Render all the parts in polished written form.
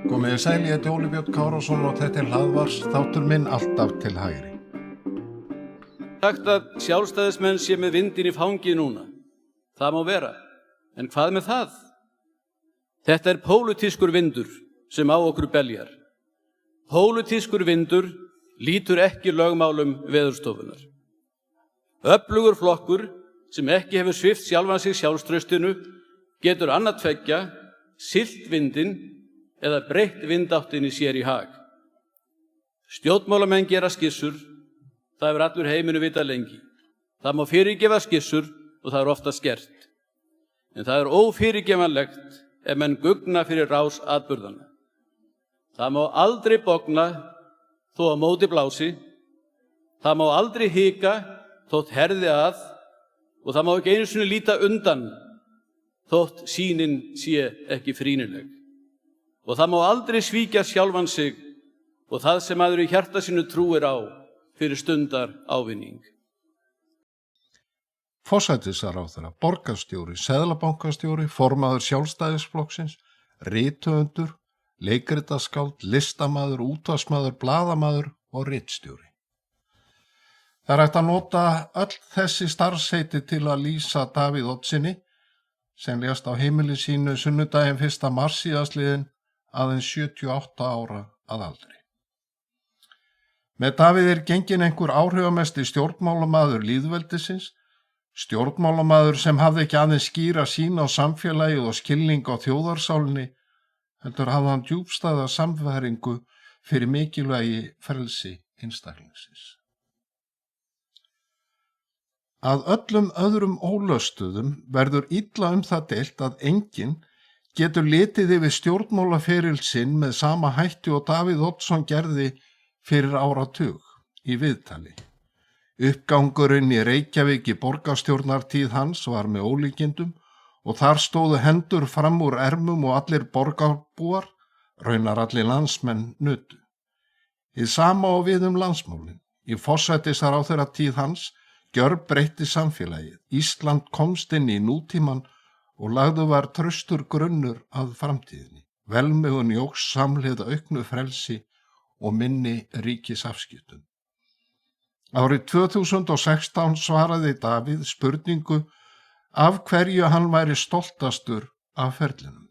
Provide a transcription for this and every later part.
Komiði sæl, ég heiti Óli Björn Kárason og þetta hlaðvars þáttur minn alltaf til hægri. Sagt að sjálfstæðismenn sé með vindin í fangið núna. Það má vera. En hvað með það? Þetta er pólitískur vindur sem á okkur beljar. Pólitískur vindur lítur ekki lögmálum veðurstofunar. Öflugur flokkur sem ekki hefur svipt sjálfan sig sjálfstraustinu getur annað tveggja, siglt vindinn eða breytt vindáttinni sér í hag. Stjórnmálamenn gera skissur, það hefur allur heiminu vitað lengi. Það má fyrirgefa skissur og það er ofta skert. En það er ófyrirgefanlegt ef menn gugna fyrir rás atburðana. Það má aldrei bogna þó að móti blási, það má aldrei hika þótt herði að og það má ekki einu sinni líta undan þótt sýnin sé ekki frýnileg. Og það má aldrei svíkja sjálfan sig og það sem maður í hjarta sínu trúir á fyrir stundar ávinning. Forsætisráðherra, borgarstjóri, seðlabankastjóri, formaður Sjálfstæðisflokksins, rithöfundur, leikritaskáld, listamaður, útvarpsmaður, blaðamaður og ritstjóri. Það er hægt að nota öll þessi starfsheiti til að lýsa Davíð Oddssyni sem lést á heimili sínu sunnudaginn 1. mars síðastliðinn aðeins 78 ára að aldri. Með Davíð er gengin einhver áhrifamesti stjórnmálamaður lýðveldisins, stjórnmálamaður sem hafði ekki aðeins skýra sýn á samfélagið og skilning á þjóðarsálinni, heldur hafði hann djúpstæða samfæringu fyrir mikilvægi frelsi einstaklingsins. Að öllum öðrum ólöstuðum verður illa það deilt að enginn getur litið yfir stjórnmálaferil sinn með sama hætti og Davíð Oddsson gerði fyrir áratug í viðtali. Uppgangurinn í Reykjavík í borgarstjórnartíð hans var með ólíkindum og þar stóðu hendur fram úr ermum og allir borgarbúar, raunar allir landsmenn nutu. Hið sama á við landsmálin. Í forsætisráðherratíð hans gjörbreytti samfélagið. Ísland komst inn í nútíman og lagðu var traustur grunnur að framtíðinni. Velmegun jókst samhliða auknu frelsi og minni ríkisafskiptum. Árið 2016 svaraði Davíð spurningu af hverju hann væri stoltastur af ferlinum.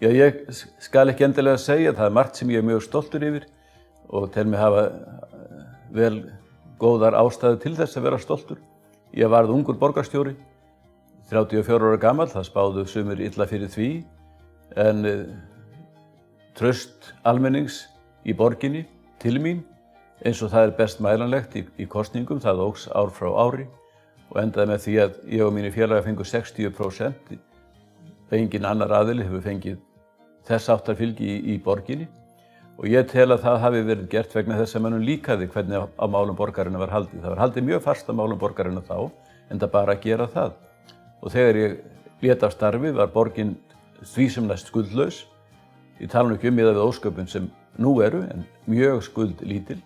Já, ég skal ekki endilega segja, það er margt sem ég er mjög stoltur yfir og tel mig hafa vel góðar ástæður til þess að vera stoltur. Ég varð ungur borgarstjóri, 34 ára gamall, það spáðu sumir illa fyrir því, en traust almennings í borginni til mín, eins og það er best mælanlegt í kosningum, það óx ár frá ári og endaði með því að ég og mínir félagar fengu 60%, engin annar aðili hefur fengið þess áttar fylgi í borginni og ég tel að það hafi verið gert vegna þess að mönnum líkaði hvernig á málum borgarinnar var haldið. Það var haldið mjög fast á málum borgarinnar þá, en það bara að gera það. Og þegar ég lét af starfi var borgin því sem næst skuldlaus. Ég tala nú ekki miðað við ósköpun sem nú eru, en mjög skuldlítil.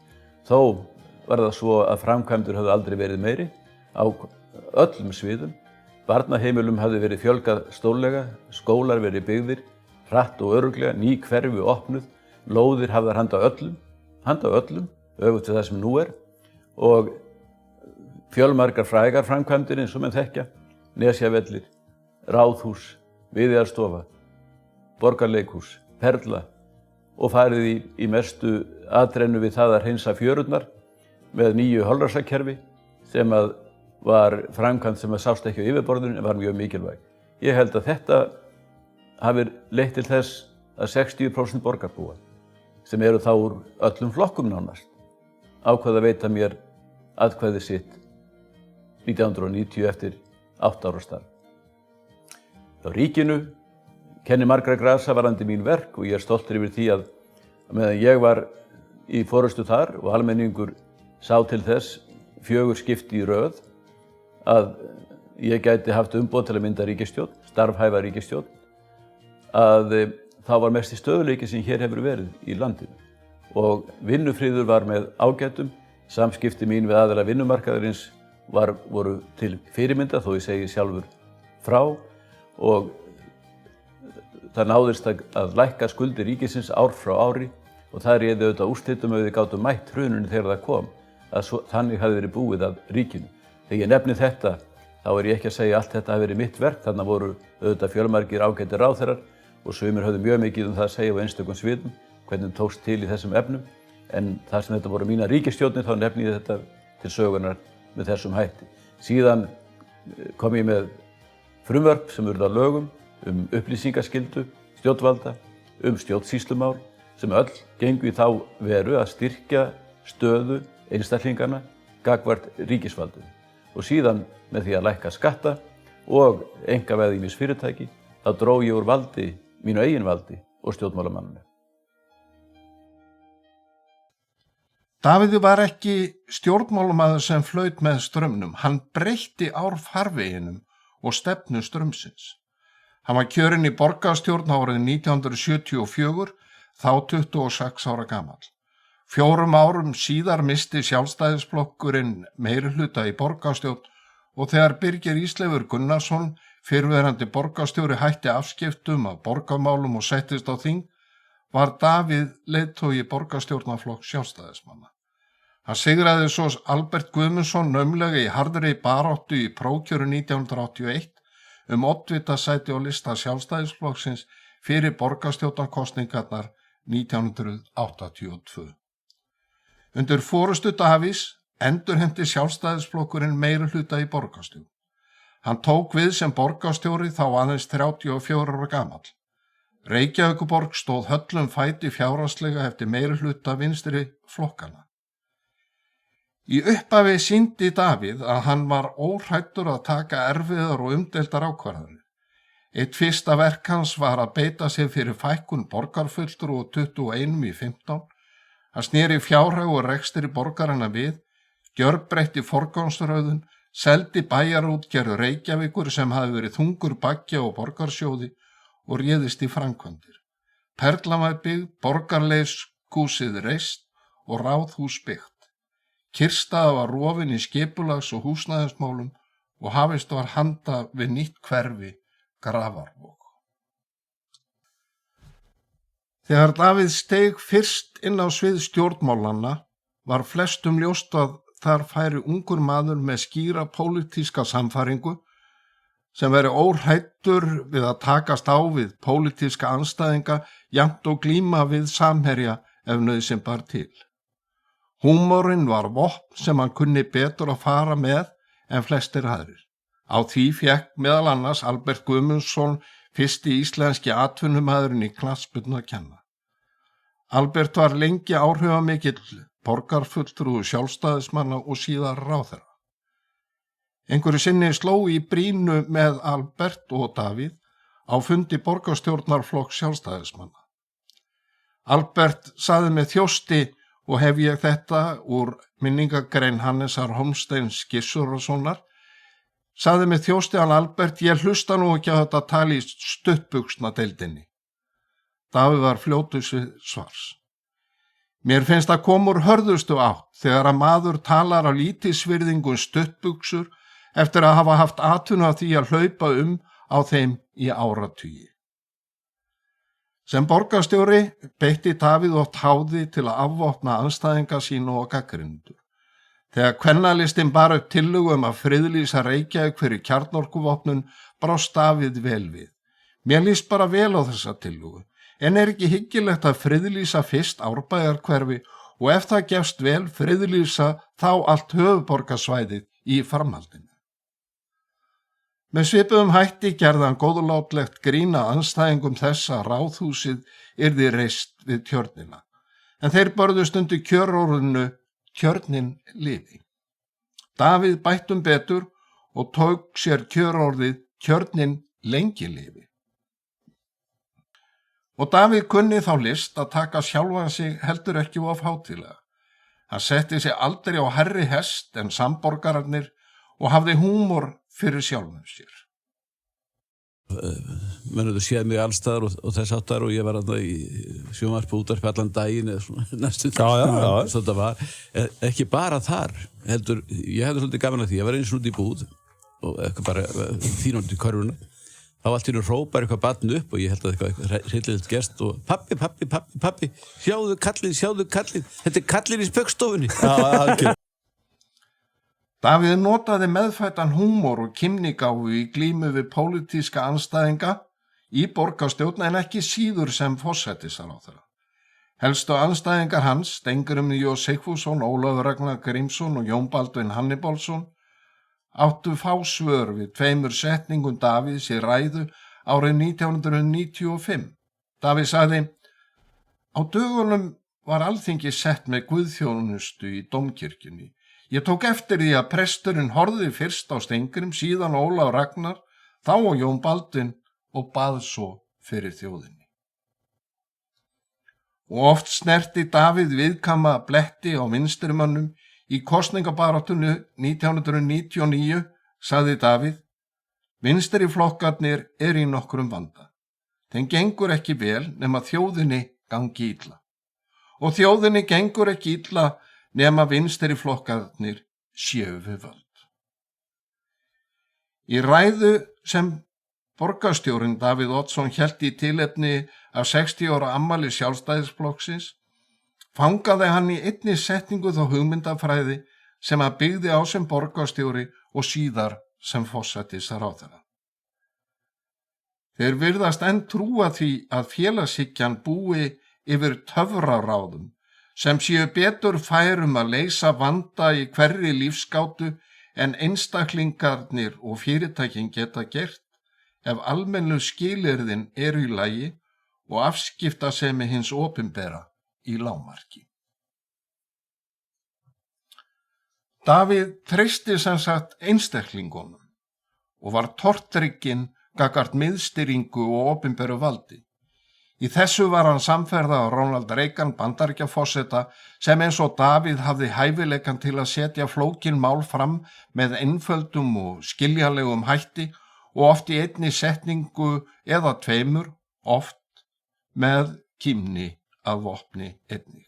Þó var það svo að framkvæmdur höfðu aldrei verið meiri á öllum sviðum. Barnaheimilum hafði verið fjölgað stórlega, skólar verið byggðir, hratt og örugglega, ný hverfi opnuð, lóðir hafðar handa öllum, öfugt við það sem nú er, og fjölmargar frægar framkvæmdir eins og menn þekkja, Nesjavellir, Ráðhús, Viðeyjarstofa, Borgarleikhús, Perla og farið í mestu atrennu við það að hreinsa fjörurnar með nýju holræsakerfi sem að var framkvæmd sem að sást ekki á yfirborðinu en var mjög mikilvæg. Ég held að þetta hafi leitt til þess að 60% borgarbúa sem eru þá úr öllum flokkum nánast ákvað að veita mér atkvæði sitt 1990 eftir 8 ára starf. Á ríkinu kenni margra grasa varðandi mín verk og ég er stoltur yfir því að meðan ég var í forystu þar og almenningur sá til þess 4 skipti í röð að ég gæti haft umboð til að mynda ríkisstjórn, starfhæfa ríkisstjórn, að þá var mesti stöðugleiki sem hér hefur verið í landinu. Og vinnufriður var með ágætum, samskipti mín við aðila vinnumarkaðarins voru til fyrirmynda, þó ég segi sjálfur frá, og það náðist að lækka skuldir ríkisins ár frá ári, og það réði auðvitað úrslitum að við gátum mætt hruninu þegar það kom, að þannig hafi verið búið af ríkinu. Þegar ég nefni þetta, þá ég ekki að segja allt þetta hafi verið mitt verk, þannig voru auðvitað fjölmargir ágætir ráðherrar og sumir höfðu mjög mikið það að segja á einstökum sviðum, hvernig tókst til í þessum efnum, en þar sem þetta voru mínar ríkisstjórnir, þá nefni ég þetta til sögunar með þessum hætti. Síðan kom ég með frumvörp sem urðu að lögum upplýsingaskyldu stjórnvalda, stjórnsýslumál, sem öll gengu í þá veru að styrkja stöðu einstaklinganna gagnvart ríkisvaldinu. Og síðan með því að lækka skatta og einkavæða ýmis fyrirtæki, þá dró ég úr valdi, mínu eigin valdi og stjórnmálamanninu. Davíð var ekki stjórnmálamaður sem flaut með straumnum. Hann breytti árfarveginum og stefnu straumsins. Hann var kjörinn í borgarstjórn árið 1974, þá 26 ára gamall. 4 árum síðar missti Sjálfstæðisflokkurinn meirihluta í borgarstjórn og þegar Birgir Ísleifur Gunnarsson, fyrrverandi borgarstjóri, hætti afskiptum af borgarmálum og settist á þing, var Davíð leiðtogi borgarstjórnarflokks Sjálfstæðismanna. Hann sigraði svo Albert Guðmundsson naumlega í harðri baráttu í prófkjöru 1981 oddvitasæti á lista Sjálfstæðisflokksins fyrir borgarstjórnarkosningarnar 1982. Undir forystu Davíðs endurheimti Sjálfstæðisflokkurinn meirihluta í borgarstjórn. Hann tók við sem borgarstjóri þá aðeins 34 ára gamall. Reykjavíkurborg stóð höllum fæti fjárhagslega eftir meirihluta vinstri flokkana. Í upphafi sýndi Davíð að hann var óhræddur að taka erfiðar og umdeildar ákvarðanir. Eitt fyrsta verk hans var að beita sig fyrir fækkun borgarfulltrúa úr 21 í 15. Hann sneri fjárhag og rekstri borgaranna við, gjörbreytti forgangsröðun, seldi bæjarútgerð Reykjavíkur sem hafði verið þungur baggi á borgarsjóði og réðist í framkvæmdir. Perlan var byggð, borgarleikhúsið reist og ráðhús byggt. Kyrrstaða var rofin í skipulags- og húsnæðismálum og hafist var handa við nýtt hverfi, Grafarvog. Þegar Davíð steig fyrst inn á svið stjórnmálanna var flestum ljóst að þar færi ungur maður með skýra pólitíska sannfæringu sem veri óhræddur við að takast á við pólitíska andstæðinga jafnt og glíma við samherja ef nauðsyn bar til. Húmorinn var vopn sem hann kunni betur að fara með en flestir aðrir. Á því fékk meðal annars Albert Guðmundsson fyrsti íslenski atvinnumaðurinn í knattspyrnu að kenna. Albert var lengi áhrifamikill borgarfulltrúi Sjálfstæðismanna og síðar ráðherra. Einhverju sinni sló í brýnu með Albert og Davíð á fundi borgarstjórnarflokks Sjálfstæðismanna. Albert sagði með þjósti, og hef ég þetta úr minningagrein Hannesar Holmsteins Gissurarsonar, sagði með þjósti hann Albert: ég hlusta nú ekki að þetta tali í stuttbuxnadeildinni. Davíð var fljótur svars. Mér finnst að koma úr hörðustu átt þegar að maður talar af lítilsvirðingu stuttbuxur eftir að hafa haft atvinnu af því að hlaupa á þeim í áratugi. Sem borgarstjóri beitti Davíð oft háði til að afvopna andstæðinga sína og gagnrýnendur. Þegar kvennalistinn bar upp tillögu að friðlýsa Reykjavík fyrir kjarnorkuvopnun brást Davíð vel við. Mér líst bara vel á þessa tillögu, en ekki hyggilegt að friðlýsa fyrst Árbæjarhverfi og ef það gefst vel friðlýsa þá allt höfuðborgarsvæðið í framhaldinu. Með svipuðum hætti gerði hann góðlátlegt grín að andstæðingum þess að ráðhúsið yrði reist við tjörnina, en þeir börðust undir kjörorðinu tjörnin lifi. Davíð bætti betur og tók sér kjörorðið tjörnin lengi lifi. Og Davíð kunni þá list að taka sjálfan sig heldur ekki of hátíðlega. Hann setti sig aldrei á hærri hest en samborgararnir og hafði húmor fyrir sjálfum sér. Menn hefur séð mig allstaðar og þess áttar og ég var þarna í sjónvarpi útvarpi allan daginn eða svona næstu þetta var ekki bara þar heldur, ég hefði svolítið gaman að því ég var eins og út í búð og eitthvað bara þínandi í körfuna þá allt í nú hrópar eitthvað barn upp og ég held að eitthvað hryllilegt gerst og pappi sjáðu kallinn þetta kallinn í spaugstofunni Davíð notaði meðfæddan húmor og kímnigáfu í glímu við pólitíska andstæðinga í borgarstjórn en ekki síður sem forsætisráðherra. Helstu andstæðingar hans, Steingrímur J. Sigfússon, Ólafur Ragnar Grímsson og Jón Baldvin Hannibalsson, áttu fá svör við 2 setningum Davíðs í ræðu árið 1995. Davíð sagði, á dögunum var Alþingi sett með guðþjónustu í dómkirkjunni. Ég tók eftir því að presturinn horfði fyrst á Steingrím, síðan Ólafur Ragnar, þá á Jón Baldvin og bað svo fyrir þjóðinni. Og oft snerti Davíð viðkama bletti á vinstrimönnum í kosningabaráttunni 1999, sagði Davíð, vinstri flokkarnir í nokkrum vanda. Þeim gengur ekki vel nema þjóðinni gangi illa. Og þjóðinni gengur ekki illa nema vinstri flokkarnir séu við völd. Í ræðu sem borgarstjórinn Davíð Oddsson hélt í tilefni af 60 ára afmæli Sjálfstæðisflokksins fangaði hann í einni setningu þá hugmyndafræði sem hann byggði á sem borgarstjóri og síðar sem forsætisráðherra. Þeir virðast enn trúa því að félagshyggjan búi yfir töfraráðum sem séu betur færum að leysa vanda í hverri lífsgátu en einstaklingarnir og fyrirtækin geta gert ef almennu skilyrðin í lagi og afskiptasemi hins opinbera í lágmarki. Davíð treysti sem sagt einstaklingunum og var tortrygginn gagnvart miðstýringu og opinberu valdi. Í þessu var hann samferða á Ronald Reagan Bandaríkjaforseta sem eins og Davíð hafði hæfileikann til að setja flókin mál fram með einföldum og skiljanlegum hætti og oft í einni setningu eða 2, oft með kímni að vopni einnig.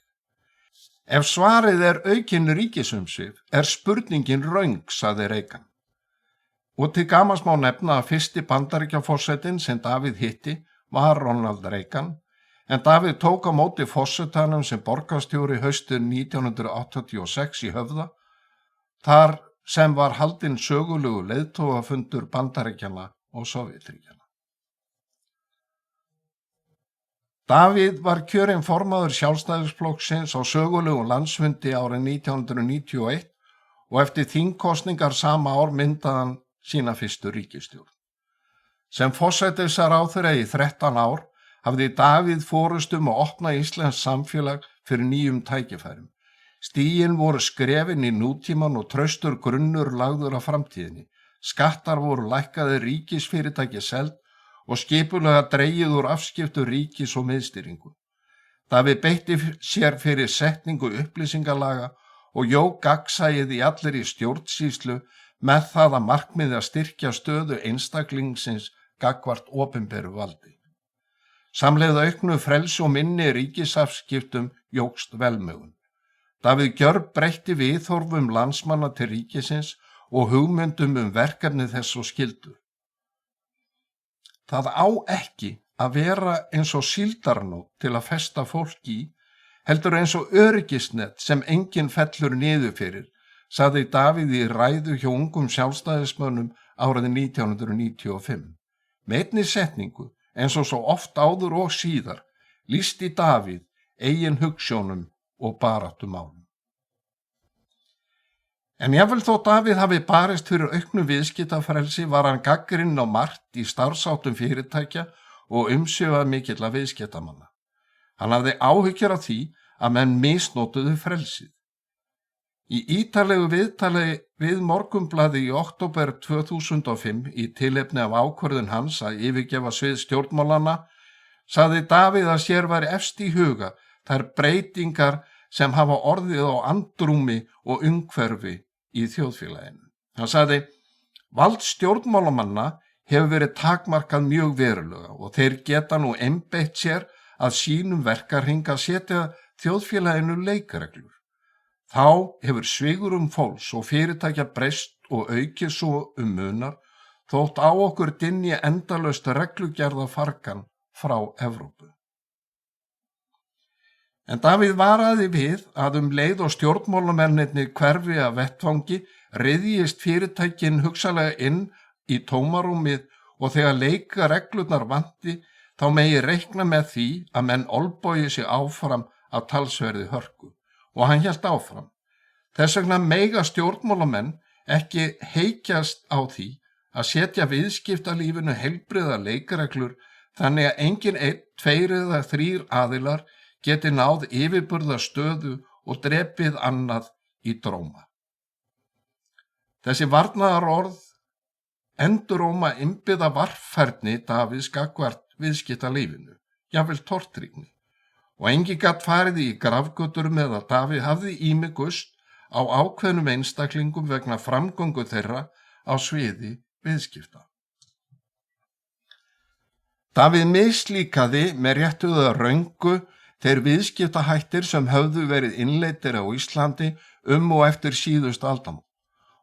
Ef svarið aukin ríkisumsvif spurningin röng, sagði Reagan. Og til gamans má nefna að fyrsti Bandaríkjaforsetinn sem Davíð hitti var Ronald Reagan, en Davíð tók á móti forsetanum sem borgarstjóri haustið 1986 í Höfða, þar sem var haldinn sögulegu leiðtogafundur Bandaríkjanna og Sovétríkjanna. Davíð var kjörinn formaður Sjálfstæðisflokksins á sögulegum landsfundi árið 1991 og eftir þingkosningar sama ár myndaði hann sína fyrstu ríkisstjórn. Sem forsætisráðherra í 13 ár hafði Davíð forystu að opna íslenskt samfélag fyrir nýjum tækifærum. Stigin voru skrefin í nútíman og traustur grunnur lagður af framtíðinni. Skattar voru lækkaðir, ríkisfyrirtæki selt og skipulega dregið úr afskiptu ríkis og miðstýringu. Davíð beitti sér fyrir setningu upplýsingalaga og jók gagnsæið í allri stjórnsýslu með það að markmiði að styrkja stöðu einstaklingsins gagnvart opinberu valdi. Samhliða auknu frelsi og minni ríkisafskiptum jókst velmegun. Davíð gjörbreytti viðhorfum landsmanna til ríkisins og hugmyndum verkefni þess og skyldur. Það á ekki að vera eins og síldarnót til að festa fólk í, heldur eins og öryggisnet sem enginn fellur niður fyrir, sagði Davíð í ræðu hjá ungum sjálfstæðismönnum árið 1995. Með einni setningu, eins og svo oft áður og síðar, lýsti Davíð eigin hugsjónum og baráttumálum. En jafnvel þó Davíð hafi barist fyrir auknu viðskiptafrelsi var hann gagnrýninn á margt í starfsháttum fyrirtækja og umsvifað mikilla viðskiptamanna. Hann hafði áhyggjur af því að menn misnotuðu frelsið. Í ítarlegu viðtali við Morgunblaðið í október 2005 í tilefni af ákvörðun hans að yfirgefa svið stjórnmálanna sagði Davíð að sér væri efst í huga þær breytingar sem hafa orðið á andrúmi og umhverfi í þjóðfélaginu. Hann sagði, Vald stjórnmálamanna hefur verið takmarkað mjög verulega og þeir geta nú einbeitt sér að sínum verkahring að setja þjóðfélaginu leikreglur. Þá hefur svigrúm fólks og fyrirtækja breyst og aukið svo munar, þótt á okkur dynji endalaust reglugerða fargan frá Evrópu. En Davíð varaði við að leið og stjórnmálamennirnir hverfi af vettvangi ryðjist fyrirtækin hugsanlega inn í tómarúmið og þegar leikareglurnar vanti þá megi reikna með því að menn olbogi sig áfram af talsverði hörku. Og hann hélt áfram. Þess vegna mega stjórnmálamenn ekki heykjast á því að setja viðskiptalífinu heilbrigðar leikareglur þannig að engin 1, 2 eða 3 aðilar geti náð yfirburðastöðu og drepið annað í dróma. Þessi varnaðarorð enduróma innbyggða varfærni Davíðs gagnvart viðskiptalífinu, jafnvel tortryggni. Og enginn gat farið í grafgötur með að Davíð hafði ímugust á ákveðnum einstaklingum vegna framgöngu þeirra á sviði viðskipta. Davíð mislíkaði með réttuða röngu þeir viðskiptahættir sem höfðu verið innleiddir á Íslandi og eftir síðustu aldamót.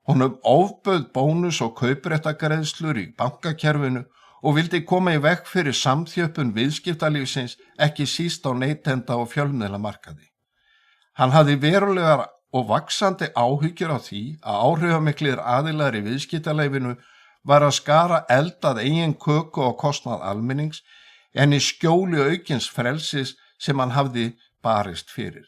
Honum ofbauð bónus og kaupréttagreiðslur í bankakerfinu og vildi koma í veg fyrir samþjöppun viðskiptalífsins ekki síst á neytenda og fjölmiðlamarkaði. Hann hafði verulegar og vaxandi áhyggjur af því að áhrifamiklir aðilar í viðskiptalífinu var að skara eld að eigin köku og kostnað almennings en í skjóli aukins frelsis sem hann hafði barist fyrir.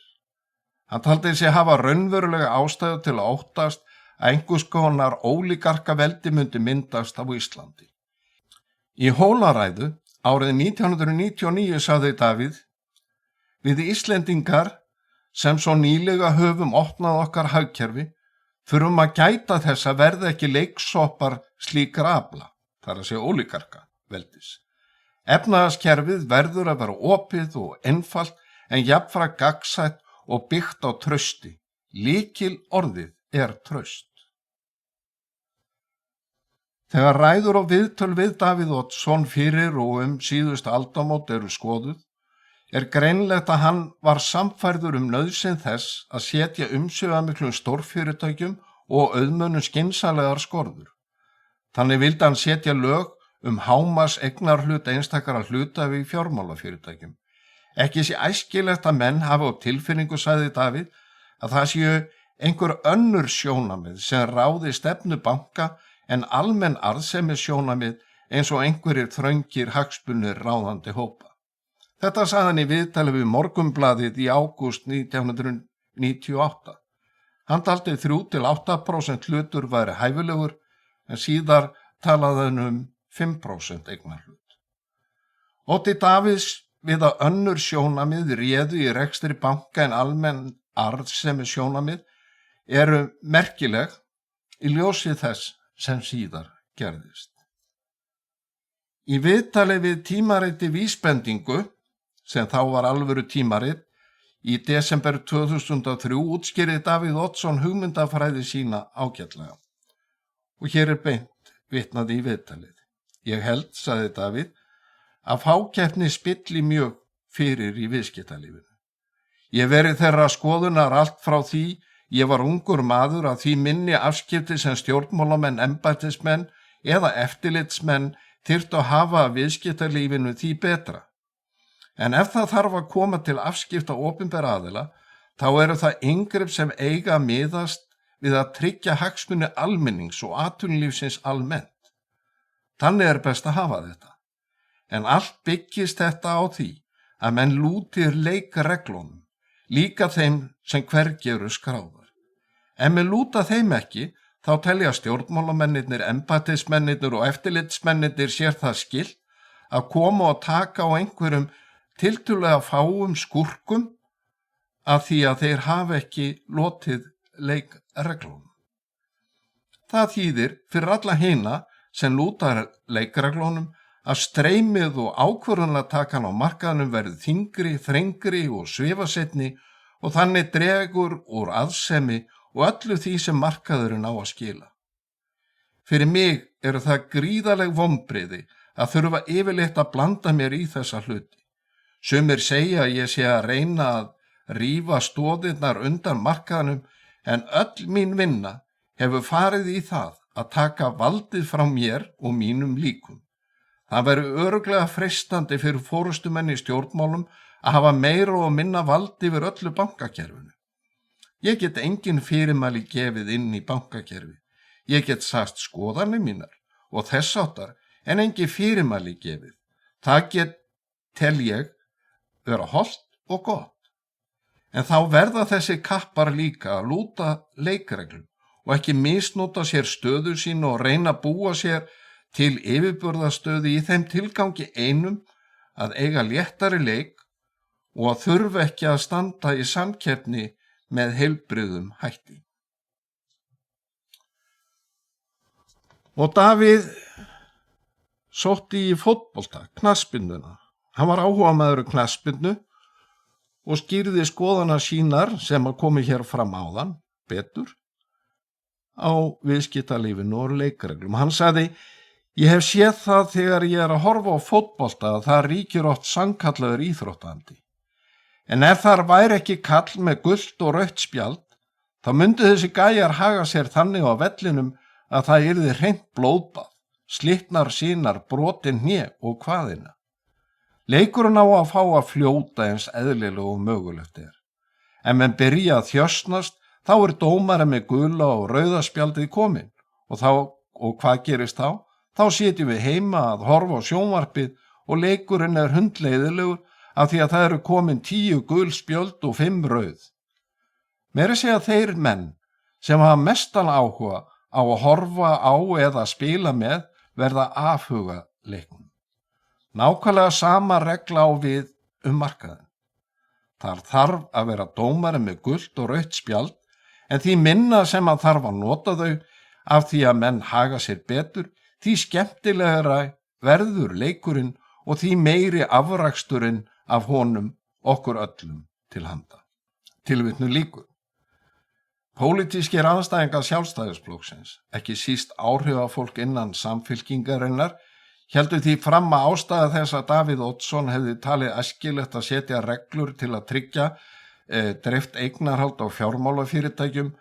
Hann taldi sig hafa raunverulega ástæðu til að óttast að einhvers konar ólígarkaveldi myndi myndast á Íslandi. Í Hólaræðu árið 1999 sagði Davíð: Við Íslendingar sem svo nýlega höfum opnað okkar hagkerfi þurfum að gæta þess að verða ekki leiksoppar slíkra afla, þar að segja ólígarkaveldis. Efnahagskerfið verður að vera opið og einfalt en jafnframt gagnsætt og byggt á trausti. Lykil orðið er traust. Þegar ræður og viðtöl við Davíð Oddsson fyrir og síðustu aldamót eru skoðuð, er greinlegt að hann var sannfærður nauðsyn þess að setja umsvifamiklum stórfyrirtækjum og auðmönnum skynsamlegar skorður. Þannig vildi hann setja lög hámars eignarhlut einstakara hluthafa í fjármálafyrirtækjum. Ekki sé æskilegt að menn hafi á tilfinningu, sagði Davíð, að það séu einhver önnur sjónamið sem ráði stefnu banka en almenn arðsemi sjónamið eins og einhverjir þröngir hagsmunir ráðandi hópa. Þetta sagði hann í viðtali við Morgunblaðið í ágúst 1998. Hann taldi 3–8% hlutur væri hæfilegur en síðar talaði hann 5% eignarhlut. Ótti Davíðs við að önnur sjónamið réðu í rekstri banka en almenn arðsemi sjónamið eru merkileg í ljósi þess sem síðar gerðist. Í viðtali við tímariti Vísbendingu, sem þá var alvöru tímarit, í desember 2003 útskýrði Davíð Oddsson hugmyndafræði sína ágætlega. Og hér er beint vitnað í viðtalið. Ég held, sagði Davíð, að fákeppni spilli mjög fyrir í viðskiptalífinu. Ég verið þeirra skoðunar allt frá því ég var ungur maður að því minni afskipti sem stjórnmálamenn, embættismenn eða eftirlitsmenn þyrftu að hafa að viðskiptalífinu því betra. En ef það þarf að koma til afskipta opinbera aðila, þá eru það inngrip sem eiga að miðast við að tryggja hagsmuni almennings og atvinnulífsins almennt. Þannig er best að hafa þetta. En allt byggist þetta á því að menn lútir leikreglunum, líka þeim sem hvergi eru skráðar. En menn lúta þeim ekki, þá telja stjórnmálamennirnir, embættismennirnir og eftirlitsmennirnir sér það skylt að koma og taka á einhverjum tiltölulega fáum skúrkum af því að þeir hafa ekki lotið leikreglunum. Það þýðir fyrir alla hina sem lúta leikreglunum að streymið og ákvörðunartakan á markaðnum verður þyngri, þrengri og svifasetni og þannig dregur úr arðsemi og öllu því sem markaðurinn á að skila. Fyrir mig eru það gríðarleg vonbrigði að þurfa yfirleitt að blanda mér í þessa hluti. Sumir segja að ég sé að reyna að rífa stoðirnar undan markaðnum, en öll mín vinna hefur farið í það að taka valdið frá mér og mínum líkum. Það verður örugglega freistandi fyrir forystumenn í stjórnmálum að hafa meira og minna vald yfir öllu bankakerfinu. Ég get engin fyrirmæli gefið inn í bankakerfi. Ég get sagt skoðanir mínar og þess áttar, en engin fyrirmæli gefið. Það tel ég vera hollt og gott. En þá verða þessi kappar líka að lúta leikreglum og ekki misnota sér stöðu sín og reyna að búa sér til yfirburðastöðu í þeim tilgangi einum að eiga léttari leik og að þurfa ekki að standa í samkeppni með heilbrigðum hætti. Og Davíð sótti í fótbolta, knattspyrnuna. Hann var áhugamaður knattspyrnu og skýrði skoðana sínar sem að komi hér fram áðan betur á viðskiptalífinu og leikreglum. Hann sagði, ég hef séð það þegar ég er að horfa á fótbolta að það ríkir oft sannkallaður íþróttandi. En ef þar væri ekki kall með gult og rautt spjald, þá myndu þessi gæjar haga sér þannig á vellinum að það yrði hreint blóðbað, slitnar sínar, brotin hné og hvaðina. Leikurinn á að fá að fljóta eins eðlilega og mögulegt er. En menn byrja að þjösnast, þá dómari með gula og rauðaspjaldið kominn og hvað gerist þá? Þá sitjum við heima að horfa á sjónvarpið og leikurinn hundleiðilegur af því að það eru komin 10 gul spjöld og 5 rauð. Meira segja þeir menn sem hafa mestan áhuga á að horfa á eða spila með verða afhuga leiknum. Nákvæmlega sama regla á við markaðinn. Þar þarf að vera dómari með gult og rautt spjald, en því minna sem að þarf að nota þau af því að menn haga sér betur, því skemmtilegra verður leikurinn og því meiri afraksturinn af honum okkur öllum til handa. Tilvitnun lýkur. Pólitískir andstæðingar Sjálfstæðisflokksins, ekki síst áhrifafólk innan Samfylkingarinnar, héldu því fram að ástæða þess að Davíð Oddsson hefði talið æskilegt að setja reglur til að tryggja dreift eignarhald á fjármálafyrirtækjum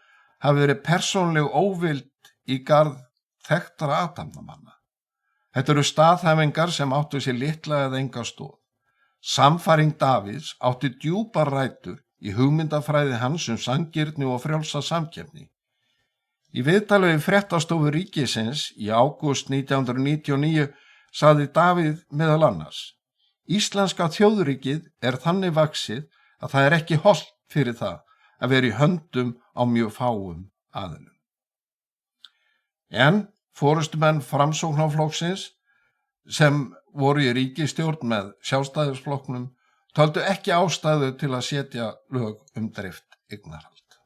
hafi verið persónleg óvild í garð þekktra athafnamanna. Þetta eru staðhæfingar sem áttu sér litla eða enga stoð. Sannfæring Davíðs átti djúpar rætur í hugmyndafræði hans sanngirni og frjálsa samkeppni. Í viðtali við Fréttastofu ríkisins í ágúst 1999 sagði Davíð meðal annars, íslenska þjóðríkið þannig vaxið að það ekki hollt fyrir það að vera í höndum á mjög fáum aðilum. En forystumenn Framsóknarflokksins sem voru í ríkisstjórn með Sjálfstæðisflokknum töldu ekki ástæðu til að setja lög dreift eignarhald.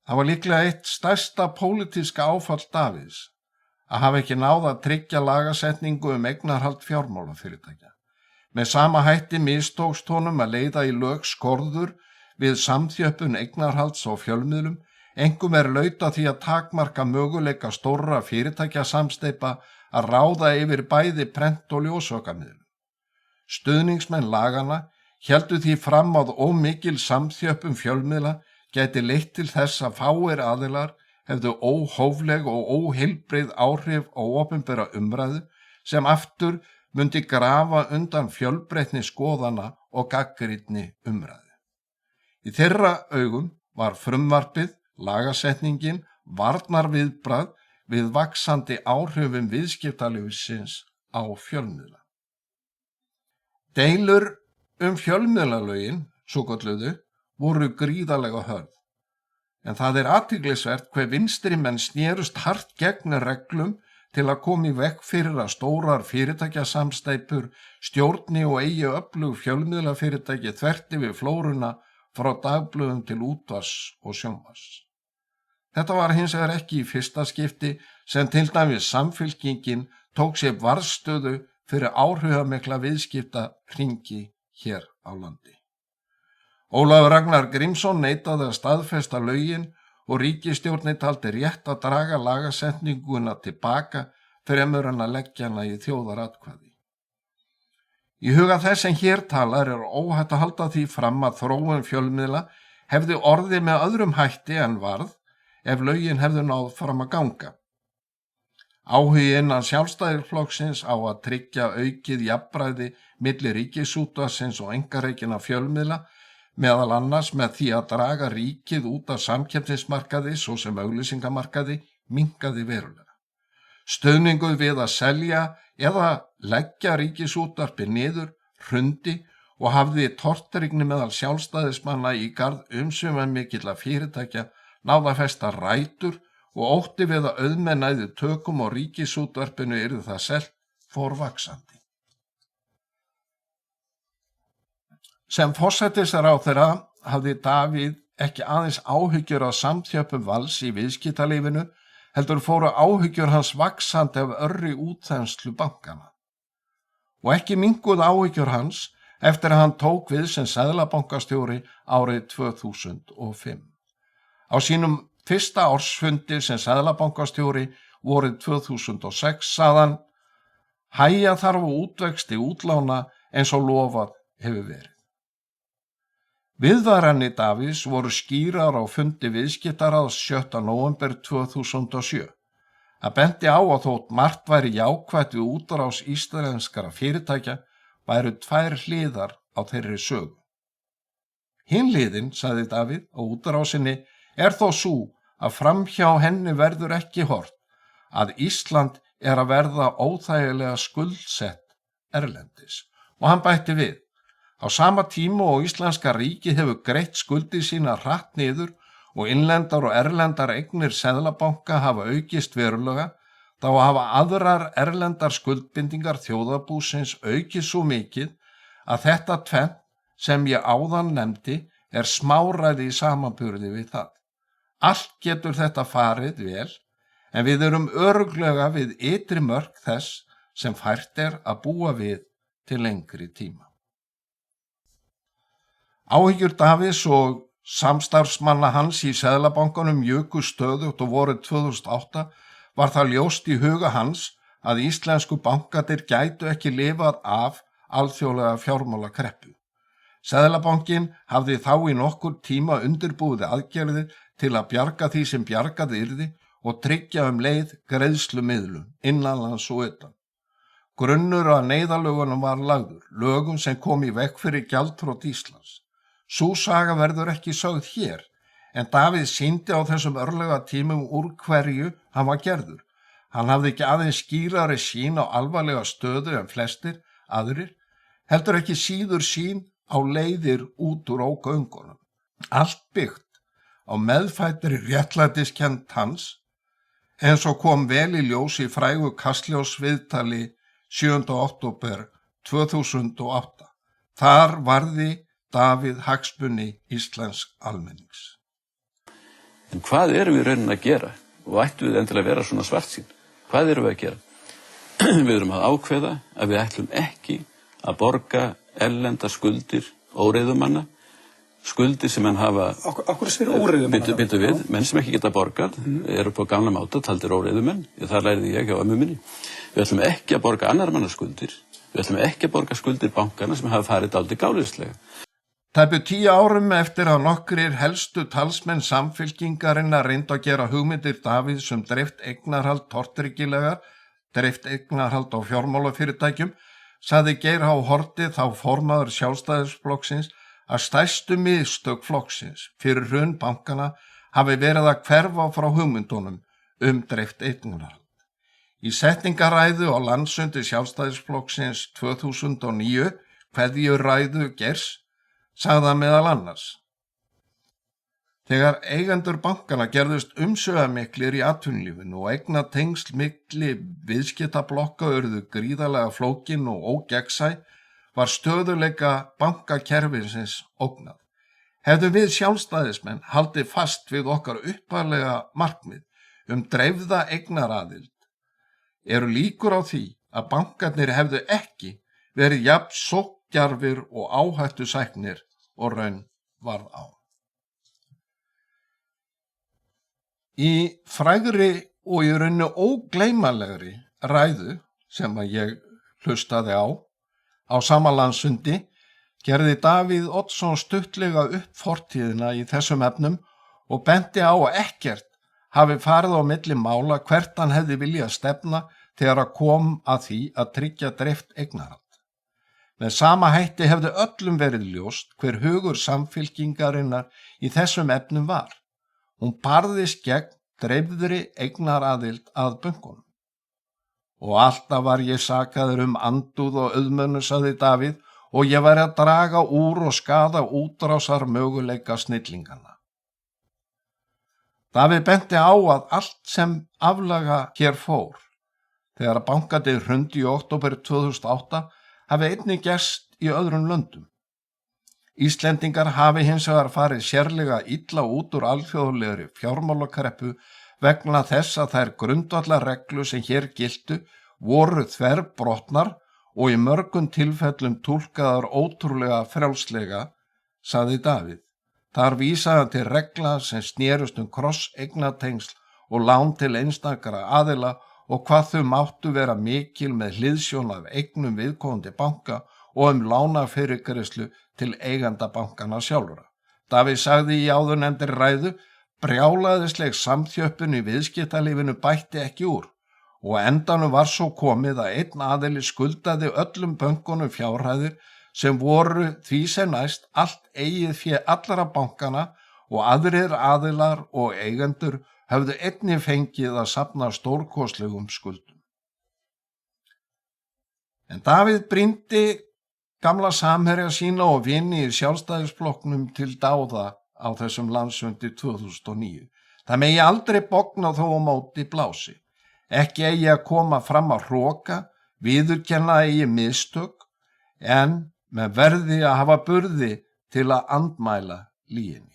Það var líklega eitt stærsta pólitíska áfall Davíðs að hafa ekki náð að tryggja lagasetningu eignarhald fjármálafyrirtækja. Með sama hætti mistókst honum að leiða í lög skorður við samþjöppun eignarhalds á fjölmiðlum, einkum laut að því að takmarka möguleika stórra fyrirtækja samsteypa að ráða yfir bæði prent- og ljósvakamiðlum. Stuðningsmenn laganna héldu því fram að ómikil samþjöppun fjölmiðla gæti leitt til þess að fáir aðilar hefðu óhófleg og óheilbrigð áhrif á opinbera umræðu sem aftur myndi grafa undan fjölbreytni skoðana og gagnrýni umræðu. Í þeirra augum var frumvarpið, lagasetningin, varnarviðbragð við vaxandi áhrifum viðskiptalífsins á fjölmiðla. Deilur fjölmiðlalögin, svokölluðu, voru gríðarlega hörð. En það athyglisvert hve vinstri menn snerust hart gegn reglum til að koma í veg fyrir að stórar fyrirtækjasamsteypur stjórni og eigi öflug fjölmiðlafyrirtæki þvert yfir flóruna frá dagblöðum til útvarps og sjónvarps. Þetta var hins vegar ekki í fyrsta skipti sem til dæmis Samfylkingin tók sér varðstöðu fyrir áhrifamikla viðskipta hringi hér á landi. Ólafur Ragnar Grímsson neitaði að staðfesta lögin og ríkisstjórnin taldi rétt að draga lagasetninguna tilbaka fremur en að leggja hana í þjóðaratkvæði. Í huga þess sem hér talar óhætt að halda því fram að þróun fjölmiðla hefði orðið með öðrum hætti en varð ef lögin hefðu náð fram að ganga. Áhugi innan Sjálfstæðisflokksins á að tryggja aukið jafnræði milli ríkisútvarpsins og einkarekinna fjölmiðla, meðal annars með því að draga ríkið út af samkeppnismarkaði svo sem auglýsingamarkaði, minnkaði verulega. Stuðningur við að selja eða leggja ríkisútvarpið niður hrundi og hafði tortryggni meðal sjálfstæðismanna í garð umsvifamikilla fyrirtækja náð að festa rætur og ótti við að auðmenn næðu tökum og ríkisútvarpinu yrði það selt fór vaxandi. Sem forsætisráðherra hafði Davíð ekki aðeins áhyggjur af samþjöppun Vals í viðskiptalífinu, heldur fóru áhyggjur hans vaxandi af örri útþenslu bankana. Og ekki minnkuð áhyggjur hans eftir að hann tók við sem seðlabankastjóri árið 2005. Á sínum fyrsta ársfundi sem seðlabankastjóri vorið 2006 sagðan: hægja þarf á útvexti útlána eins og lofað hefur verið. Viðvaranir Davíðs voru skýrar á fundi viðskiptaráðs 7. nóvember 2007. Það benti á að þótt margt væri jákvætt við útrás íslenskra fyrirtækja væru tvær hliðar á þeirri sögu. Hin hliðin, sagði Davíð á útrásinni, þó sú að framhjá henni verður ekki horft að Ísland að verða óþægilega skuldsett erlendis. Og hann bætti við: á sama tíma og íslenska ríkið hefur greitt skuldir sína hratt niður og innlendar og erlendar eignir seðlabanka hafa aukist verulega, þá hafa aðrar erlendar skuldbindingar þjóðarbúsins aukist svo mikið að þetta tvennt sem ég áðan nefndi smáræði í samanburði við það. Allt getur þetta farið vel, en við erum örugglega við ytri mörk þess sem fært að búa við til lengri tíma. Áhyggjur Davíðs og samstarfsmanna hans í Seðlabankanum jukust stöðugt og vorið 2008 var það ljóst í huga hans að íslensku bankarnir gætu ekki lifað af alþjóðlega fjármálakreppu. Seðlabankinn hafði þá í nokkur tíma undirbúið aðgerðir til að bjarga því sem bjargað yrði og tryggja leið greiðslumiðlun innanlands og utan. Grunnur að neyðarlögunum var lagður, lögum sem kom í veg fyrir gjaldþrot Íslands. Sú saga verður ekki sögð hér, en Davíð sýndi á þessum örlega tímum úr hverju hann var gerður. Hann hafði ekki aðeins skýrari sýn á alvarlega stöðu en flestir aðrir, heldur ekki síður sýn á leiðir út úr ógöngunum. Allt byggt á meðfættri réttlætiskennd hans, eins og kom vel í ljós í frægu Kastljósviðtali 7. október 2008. Þar varði Davíð hagsmuni íslensks almennings. En hvað erum við raunin að gera? Og ættum við endilega að vera svona svartsýn? Hvað erum við að gera? Við erum að ákveða að við ætlum ekki að borga erlendar skuldir óreiðumanna, skuldir sem menn hafa... Akkur sér óreiðumanna? Byttu við, menn sem ekki geta borgað, eru på gamla máta taldir óreiðumenn, það lærði ég hjá ömmu minni. Við ætlum ekki að borga annar manna skuldir, við ætlum ekki að borga skuldir bankana sem hafa farið dálítið gáleysislega. Tæpu 10 árum eftir að nokkrir helstu talsmenn Samfylkingarinnar reyndu að gera hugmyndir Davíðs dreift eignarhald tortryggilegar, dreift eignarhald á fjármálafyrirtækjum, sagði Geir H. Haarde, þá formaður Sjálfstæðisflokksins, að stærstu mistök flokksins fyrir hrun bankana hafi verið að hverfa frá hugmyndunum dreift eignarhald. Í setningaræðu á landsfundi Sjálfstæðisflokksins 2009, kveðjuræðu Geirs, sagði hann meðal annars: þegar eigendur bankana gerðust umsvifamiklir í atvinnulífinu og eignatengsl milli viðskiptablokka urðu gríðarlega flókin og ógegnsæ, var stöðugleika bankakerfisins ógnað. Hefðum við sjálfstæðismenn haldið fast við okkar upphaflega markmið dreifða eignaraðild, eru líkur á því að bankarnir hefðu ekki verið jafn sókndjarfir og áhættusæknir og raun varð á. Í frægri og í rauninu ógleymanlegri ræðu sem að ég hlustaði á sama landsfundi, gerði Davíð Oddsson stuttlega upp fortíðina í þessum efnum og benti á að ekkert hafi farið á milli mála hvert hann hefði viljað stefna þegar að kom að því að tryggja dreift eignarhald. Með sama hætti hefði öllum verið ljóst hver hugur samfylkingarinnar í þessum efnum var. Hún barðist gegn dreifðri eignaraðild að bönkunum. Og alltaf var ég sakaður andúð og auðmönnu, sagði Davíð, og ég væri að draga úr og skaða útrásar möguleika snillinganna. Davíð benti á að allt sem aflaga hér fór, þegar að bankarnir hrundi í október 2008, hafi einnig gerst í öðrum löndum. Íslendingar hafi hins vegar farið sérlega illa út úr alþjóðlegri fjármálakreppu vegna þess að þær grundvallarreglu sem hér giltu voru þverbrotnar og í mörgum tilfellum túlkaðar ótrúlega frjálslega, sagði Davíð. Þar vísaði til regla sem snerust krosseignartengsl og lán til einstakra aðila og hvað þau máttu vera mikil með hliðsjón af eignum viðkomandi banka og lánafyrirgreiðslu til eiganda bankana sjálfra. Davíð sagði í áðurnefndri ræðu: brjálæðisleg samþjöppun í viðskiptalífinu bætti ekki úr og á endanum var svo komið að einn aðili skuldaði öllum bönkunum fjárhæðir sem voru því sem næst allt eigið fé allra bankana og aðrir aðilar og eigendur höfðu einnig fengið að safna stórkostlegum skuldum. En Davíð brýndi gamla samherja sína og vini í Sjálfstæðisflokknum til dáða á þessum landsfundi 2009. Það megi aldrei bogna þó á móti blási. Ekki eigi að koma fram að hroka, viðurkenna eigi mistök, en með verði að hafa burði til að andmæla lyginni.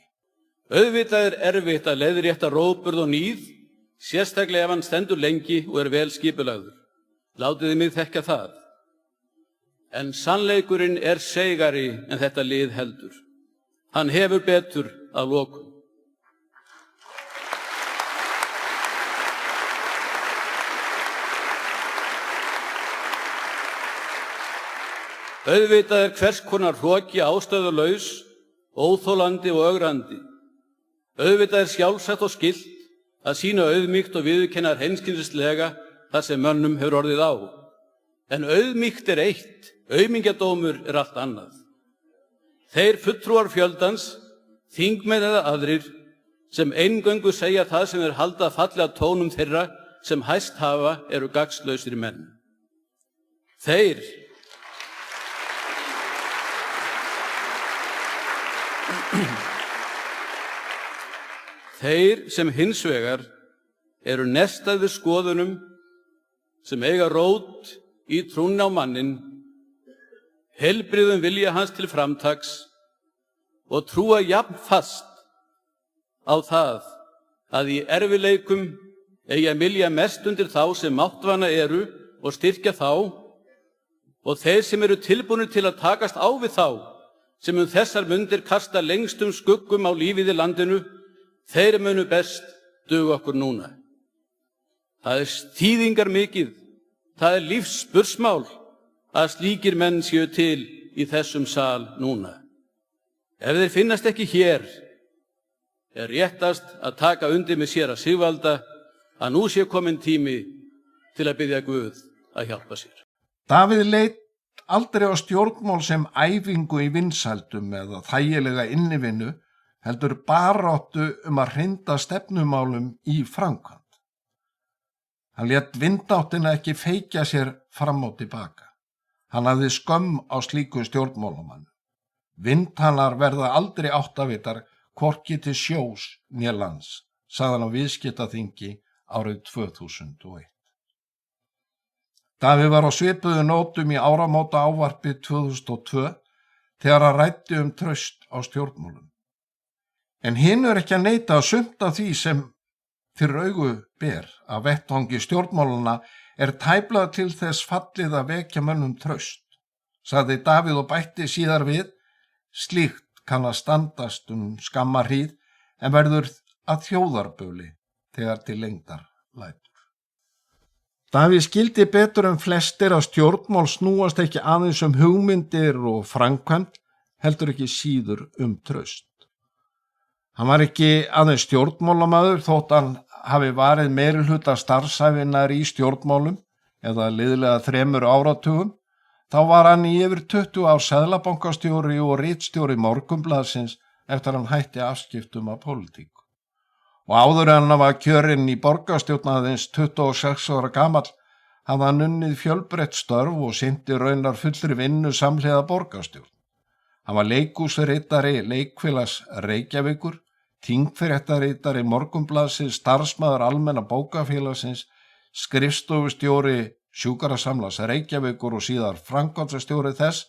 Auðvitað er erfitt að leiðrétta rógburð og níð, sérstaklega ef hann stendur lengi og er vel skipulagður. Látiði mig þekka það. En sannleikurinn er seigari en þetta lið heldur. Hann hefur betur að lokum. Auðvitað er hvers konar hroki ástæðulaus, óþolandi og ögrandi. Auðvitað er sjálfsagt og skylt að sýna auðmýkt og viðurkenna hreinskilnislega það sem mönnum hefur orðið á. En auðmýkt er eitt, aumingjadómur er allt annað. Þeir fulltrúar fjöldans, þingmenn eða aðrir, sem eingöngu segja það sem er halda fallega tónum þeirra sem hæst hafa eru gagnslausir menn. Þeir sem hins vegar eru nestaðir skoðunum sem eiga rót í trúnni á mannin, heilbrigðum vilja hans til framtaks og trúa jafn fast á það að í erfileikum eigi að mylja mest undir þá sem máttvana eru og styrkja þá, og þeir sem eru tilbúnir til að takast á við þá sem þessar mundir kasta lengstum skuggum á lífið í landinu, þeir munu best duga okkur núna. Það er þýðingar mikið, það er lífsspursmál að slíkir menn séu til í þessum sal núna. Ef þeir finnast ekki hér, er réttast að taka undir með séra Sigvalda að nú sé kominn tími til að biðja Guð að hjálpa sér. Davíð leit aldrei á stjórnmál sem æfingu í vinsældum eða þægilega innivinnu, heldur baráttu að hrinda stefnumálum í framkvæmd. Hann lét vindáttina ekki feikja sér fram og tilbaka. Hann hafði skömm á slíku stjórnmálamann. Vindhanar verða aldrei áttavitar hvorki til sjós né lands, sagði hann á viðskiptaþingi árið 2001. Davíð var á svipuðu nótum í áramóta ávarpi 2002 þegar hann ræddi traust á stjórnmálum. En hinn er ekki að neita að sumt af því sem fyrir augu ber að vettvangi stjórnmálana er tæplega til þess fallið að vekja mönnum traust, sagði Davíð og bætti síðar við: slíkt kann að standast skamma hríð en verður að þjóðarböli þegar til lengdar lætur. Davíð skildi betur en flestir að stjórnmál snúast ekki aðeins hugmyndir og framkvæmd, heldur ekki síður traust. Hann var ekki aðeins stjórnmálamaður þótt hann hafi varið meirihluta starfsævinnar í stjórnmálum eða liðlega 3 áratugum, þá var hann í yfir 20 ár seðlabankastjóri og ritstjóri Morgunblaðsins eftir hann hætti afskiptum af pólitík. Og áður en hann var kjörinn í borgarstjórn aðeins 26 ára gamall hafði hann unnið fjölbreytt störf og sinnti raunar fullri vinnu samhliða borgarstjórn. Hann var leikhúsritari Leikfélags Reykjavíkur, þingfréttaritari Morgunblaðsins, starfsmaður Almenna bókafélagsins, skrifstofustjóri Sjúkrasamlags Reykjavíkur og síðar framkvæmdastjóri þess,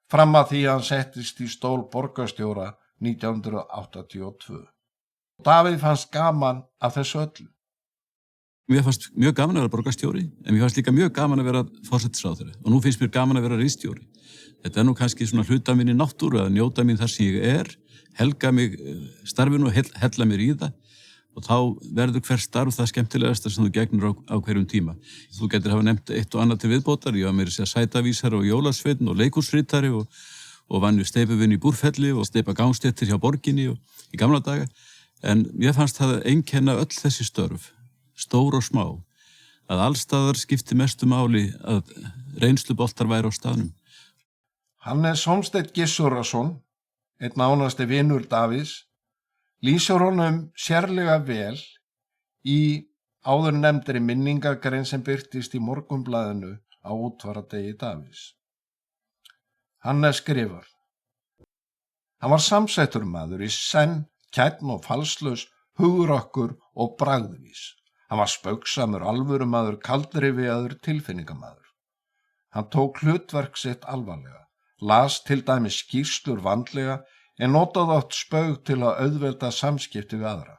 fram að því hann settist í stól borgarstjóra 1982. Davíð fannst gaman af þessu öllu. Mér fannst mjög gaman að vera borgarstjóri, en mér fannst líka mjög gaman að vera forsætisráðherra og nú finnst mér gaman að vera ritstjóri. Þetta nú kannski svona hluta minni náttúru að njóta mín þar sem ég helga mig starfinu og hella mér í það og þá verður hver starf það skemmtilegasta sem þú gegnur á hverjum tíma. Þú getur hafa nefnt eitt og annað til viðbótar, ég var meira að segja sætavísari og jólasveinn og leikhúsritari og vann við steipuvinn í Búrfelli og steipa gangstéttir hjá borginni og í gamla daga. En mér fannst það einkenna öll þessi störf, stór og smá, að allstaðar skipti mestu máli að reynsluboltar væri á staðnum. Hannes Hólmsteinn Gissurason, einn nánasti vinur Davíðs, lýsir honum sérlega vel í áður nefndri minningagrein sem birtist í Morgunblaðinu á útfaradegi Davíðs. Hannes skrifar: Hann var samsettur maður í senn, kænn og falslaus, hugrakkur og bragðvís. Hann var spauksamur, alvörumaður, kaldrifjaður, tilfinningamaður. Hann tók hlutverk sitt alvarlega, las til dæmis skýrslur vandlega en notaði oft spaug til að auðvelda samskipti við aðra.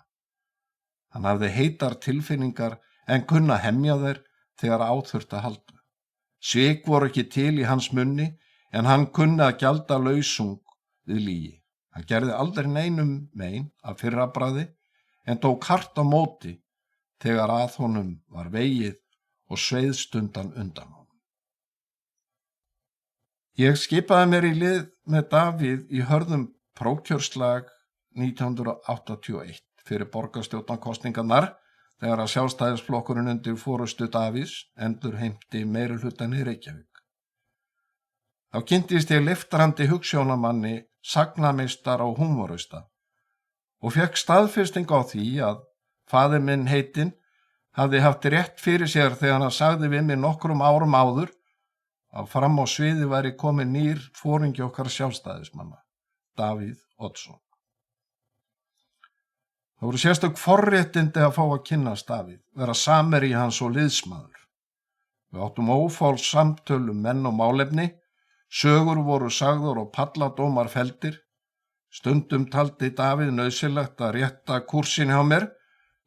Hann hafði heitar tilfinningar en kunna hemja þeir þegar á þurfti að halda. Svik voru ekki til í hans munni en hann kunni að gjalda lausung við lygi. Hann gerði aldrei neinum mein af fyrrabragði en tók hart á móti þegar að honum var vegið og sveiðstundan undan honum. Ég skipaði mér í lið með Davíð í hörðum prófkjörslag 1981 fyrir borgarstjórnarkosningarnar þegar að Sjálfstæðisflokkurinn undir forystu Davíðs endurheimti meirihlutann í Reykjavík. Þá kynntist ég leiftrandi hugsjónamanni, sagnameistara og húmorista og fékk staðfesting á því að faðir minn heitinn hafði haft rétt fyrir sér þegar hann sagði við mig nokkrum árum áður að fram á sviði væri kominn nýr foringi okkar sjálfstæðismanna, Davíð Oddsson. Það voru sérstök forréttindi að fá að kynnast Davíð, vera samherji hans og liðsmaður. Við áttum ófáls samtölum menn og málefni, sögur voru sagður og palladómar felldir. Stundum taldi Davíð nauðsynlegt að rétta kúrsinn hjá mér,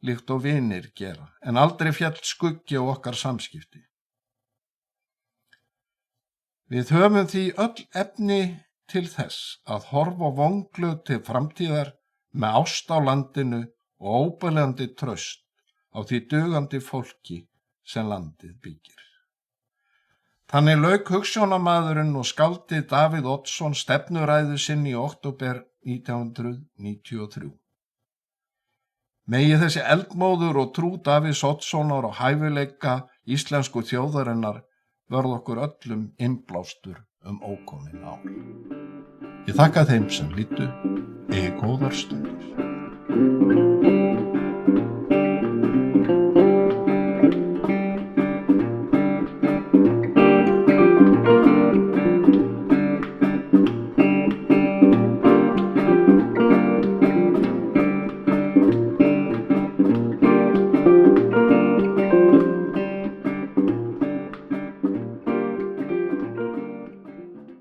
líkt og vinir gera, en aldrei féll skuggi á okkar samskipti. Við höfum því öll efni til þess að horfa vonglöð til framtíðar með ást á landinu og óbæljandi traust á því dugandi fólki sem landið byggir. Þannig lauk hugsjónamaðurinn og skáldið Davíð Oddsson stefnuræðu sinni í október 1993. Megi þessi eldmóður og trú Davíðs Oddssonar og hæfileika íslensku þjóðarinnar verða okkur öllum innblástur ókomin ár. Ég þakka þeim sem hlýddu, eigi góðar stundir.